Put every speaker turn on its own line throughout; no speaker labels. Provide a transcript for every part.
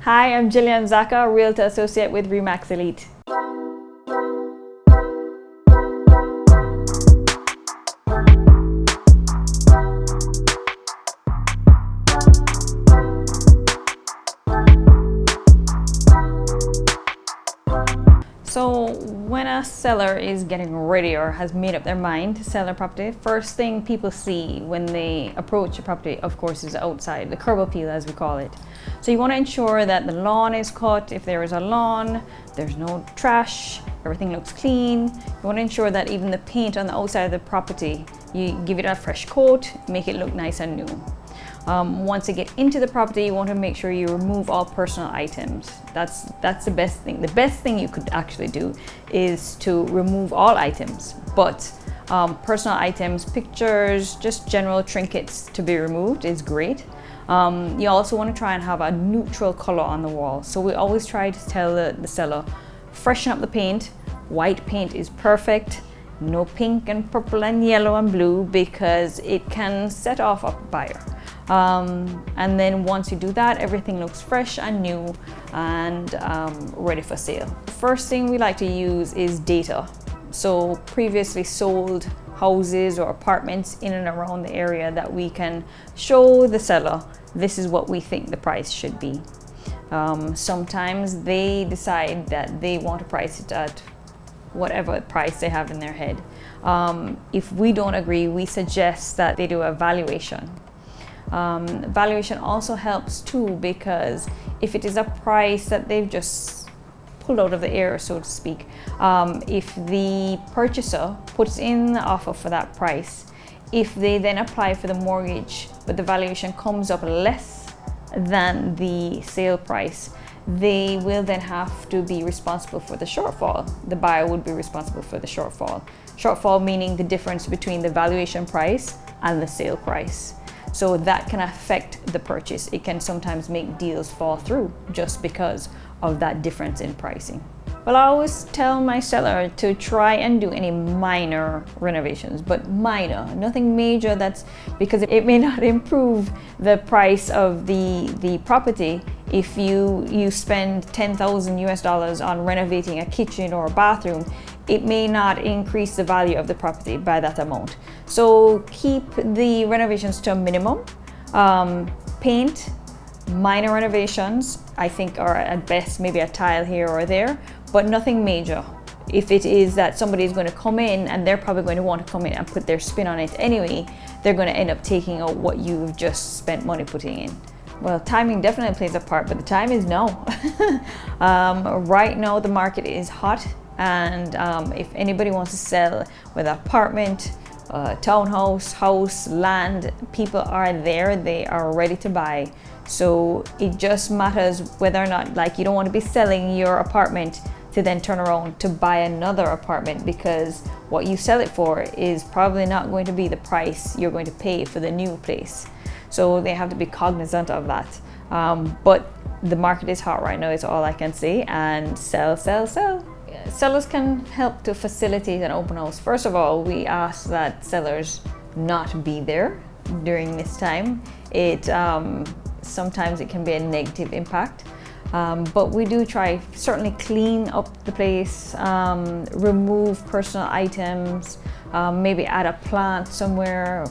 Hi, I'm Gillian Zacca, Realtor Associate with Remax Elite. So when a seller is getting ready or has made up their mind to sell a property, first thing people see when they approach a property, of course, is outside, the curb appeal as we call it. So you want to ensure that the lawn is cut. If there is a lawn, there's no trash, everything looks clean. You want to ensure that even the paint on the outside of the property, you give it a fresh coat, make it look nice and new. Once you get into the property, you want to make sure you remove all personal items. That's the best thing. The best thing you could actually do is to remove all items, but personal items, pictures, just general trinkets to be removed is great. You also want to try and have a neutral color on the wall. So we always try to tell the seller, freshen up the paint. White paint is perfect. No pink and purple and yellow and blue because it can set off a buyer. And then once you do that, everything looks fresh and new and ready for sale. The first thing we like to use is data. So previously sold houses or apartments in and around the area that we can show the seller, this is what we think the price should be. Sometimes they decide that they want to price it at whatever price they have in their head. If we don't agree, we suggest that they do a valuation. Valuation also helps too, because if it is a price that they've just pulled out of the air, so to speak, if the purchaser puts in the offer for that price, if they then apply for the mortgage but the valuation comes up less than the sale price, they will then have to be responsible for the shortfall. The buyer would be responsible for the shortfall. Shortfall meaning the difference between the valuation price and the sale price. So that can affect the purchase. It can sometimes make deals fall through just because of that difference in pricing. Well, I always tell my seller to try and do any minor renovations, but minor, nothing major, that's because it may not improve the price of the property. If you spend $10,000 on renovating a kitchen or a bathroom, it may not increase the value of the property by that amount. So keep the renovations to a minimum. Paint, minor renovations, I think are at best maybe a tile here or there, but nothing major. If it is that somebody is going to come in and they're probably going to want to come in and put their spin on it anyway, they're going to end up taking out what you've just spent money putting in. Well, timing definitely plays a part, but the time is now. Right now the market is hot, and if anybody wants to sell with an apartment, townhouse, house, land, people are there, they are ready to buy. So it just matters whether or not, like, you don't want to be selling your apartment to then turn around to buy another apartment, because what you sell it for is probably not going to be the price you're going to pay for the new place. So they have to be cognizant of that. But the market is hot right now, is all I can say, and sell, sell, sell. Sellers can help to facilitate an open house. First of all, we ask that sellers not be there during this time. Sometimes it can be a negative impact, but we do try certainly clean up the place, remove personal items, maybe add a plant somewhere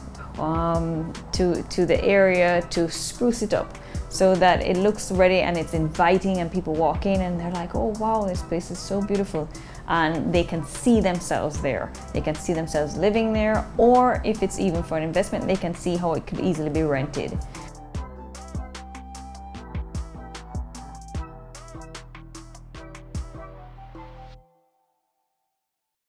to the area to spruce it up so that it looks ready and it's inviting, and people walk in and they're like, oh wow, this place is so beautiful, and they can see themselves there. They can see themselves living there, or if it's even for an investment, they can see how it could easily be rented.